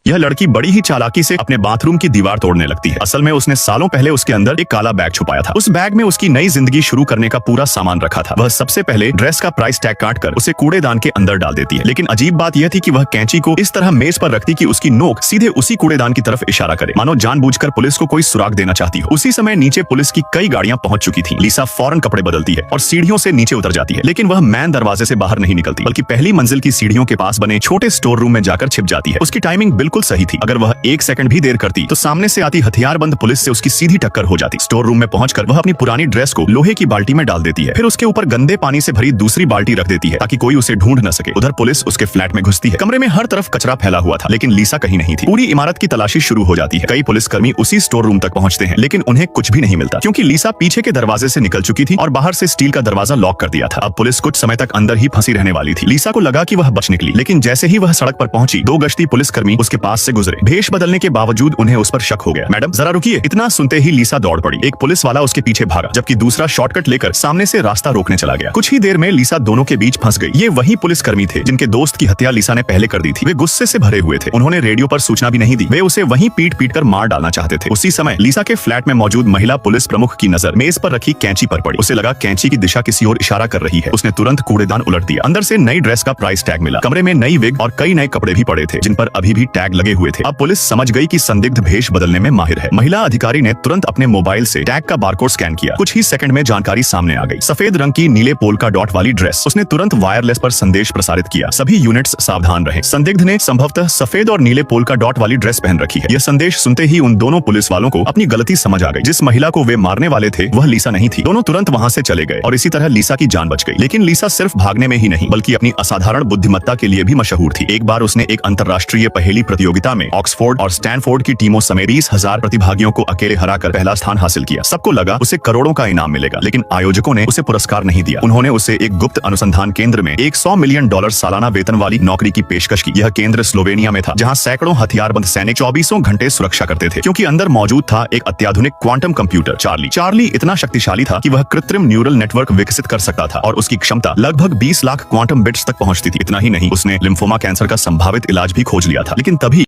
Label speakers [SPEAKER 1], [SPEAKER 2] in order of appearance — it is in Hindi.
[SPEAKER 1] यह लड़की बड़ी ही चालाकी से अपने बाथरूम की दीवार तोड़ने लगती है। असल में उसने सालों पहले उसके अंदर एक काला बैग छुपाया था। उस बैग में उसकी नई जिंदगी शुरू करने का पूरा सामान रखा था। वह सबसे पहले ड्रेस का प्राइस टैग काटकर उसे कूड़ेदान के अंदर डाल देती है। लेकिन अजीब बात यह थी कि वह कैंची को इस तरह मेज पर रखती कि उसकी नोक सीधे उसी कूड़ेदान की तरफ इशारा करे, मानो जानबूझकर पुलिस को कोई सुराग देना चाहती हो। उसी समय नीचे पुलिस की कई गाड़ियां पहुंच चुकी थीं। लिसा फौरन कपड़े बदलती है और सीढ़ियों से नीचे उतर जाती है। लेकिन वह मैन दरवाजे से बाहर नहीं निकलती, बल्कि पहली मंजिल की सीढ़ियों के पास बने छोटे स्टोर रूम में जाकर छिप जाती है। उसकी टाइमिंग बिल्कुल सही थी। अगर वह एक सेकंड भी देर करती तो सामने से आती हथियारबंद पुलिस से उसकी सीधी टक्कर हो जाती। स्टोर रूम में पहुंचकर वह अपनी पुरानी ड्रेस को लोहे की बाल्टी में डाल देती है। फिर उसके ऊपर गंदे पानी से भरी दूसरी बाल्टी रख देती है ताकि कोई उसे ढूंढ न सके। उधर पुलिस उसके फ्लैट में घुसती है। कमरे में हर तरफ कचरा फैला हुआ था, लेकिन लिसा कहीं नहीं थी। पूरी इमारत की तलाशी शुरू हो जाती है। कई पुलिसकर्मी उसी स्टोर रूम तक पहुंचते हैं, लेकिन उन्हें कुछ भी नहीं मिलता, क्योंकि लिसा पीछे के दरवाजे से निकल चुकी थी और बाहर से स्टील का दरवाजा लॉक कर दिया था। अब पुलिस कुछ समय तक अंदर ही फंसी रहने वाली थी। लिसा को लगा कि वह बच निकली, लेकिन जैसे ही वह सड़क पर पहुंची, दो गश्ती पुलिसकर्मी उसके पास से गुजरे। भेष बदलने के बावजूद उन्हें उस पर शक हो गया। मैडम जरा रुकिए। इतना सुनते ही लिसा दौड़ पड़ी। एक पुलिस वाला उसके पीछे भागा, जबकि दूसरा शॉर्टकट लेकर सामने से रास्ता रोकने चला गया। कुछ ही देर में लिसा दोनों के बीच फंस गई। ये वही पुलिसकर्मी थे जिनके दोस्त की हत्या लिसा ने पहले कर दी थी। वे गुस्से से भरे हुए थे। उन्होंने रेडियो पर सूचना भी नहीं दी। वे उसे वहीं पीट पीट कर मार डालना चाहते थे। उसी समय लिसा के फ्लैट में मौजूद महिला पुलिस प्रमुख की नजर मेज पर रखी कैंची पर पड़ी। उसे लगा कैंची की दिशा किसी और इशारा कर रही है। उसने तुरंत कूड़ेदान उलट दिया। अंदर से नई ड्रेस का प्राइस टैग मिला। कमरे में नई विग और कई नए कपड़े भी पड़े थे, जिन पर अभी भी टैग लगे हुए थे। अब पुलिस समझ गई कि संदिग्ध भेष बदलने में माहिर है। महिला अधिकारी ने तुरंत अपने मोबाइल से टैग का बारकोड स्कैन किया। कुछ ही सेकंड में जानकारी सामने आ गई। सफेद रंग की नीले पोल्का डॉट वाली ड्रेस। उसने तुरंत वायरलेस पर संदेश प्रसारित किया, सभी यूनिट्स सावधान रहे। संदिग्ध ने संभवतः सफेद और नीले पोल्का डॉट वाली ड्रेस पहन रखी है। यह संदेश सुनते ही उन दोनों पुलिस वालों को अपनी गलती समझ आ गई। जिस महिला को वे मारने वाले थे वह लिसा नहीं थी। दोनों तुरंत वहां से चले गए और इसी तरह लिसा की जान बच गई। लेकिन लिसा सिर्फ भागने में ही नहीं, बल्कि अपनी असाधारण बुद्धिमत्ता के लिए भी मशहूर थी। एक बार उसने एक अंतर्राष्ट्रीय पहेली प्रतियोगिता में ऑक्सफोर्ड और स्टैनफोर्ड की टीमों समेत 20,000 प्रतिभागियों को अकेले हराकर पहला स्थान हासिल किया। सबको लगा उसे करोड़ों का इनाम मिलेगा, लेकिन आयोजकों ने उसे पुरस्कार नहीं दिया। उन्होंने उसे एक गुप्त अनुसंधान केंद्र में $100 मिलियन सालाना वेतन वाली नौकरी की पेशकश की। यह केंद्र स्लोवेनिया में था, जहां सैकड़ों हथियारबंद सैनिक 24 घंटे सुरक्षा करते थे, क्योंकि अंदर मौजूद था एक अत्याधुनिक क्वांटम कंप्यूटर चार्ली इतना शक्तिशाली था कि वह कृत्रिम न्यूरल नेटवर्क विकसित कर सकता था और उसकी क्षमता लगभग 20 लाख क्वांटम बिट्स तक पहुंचती थी। इतना ही नहीं, उसने लिम्फोमा कैंसर का संभावित इलाज भी खोज लिया था। लेकिन तभी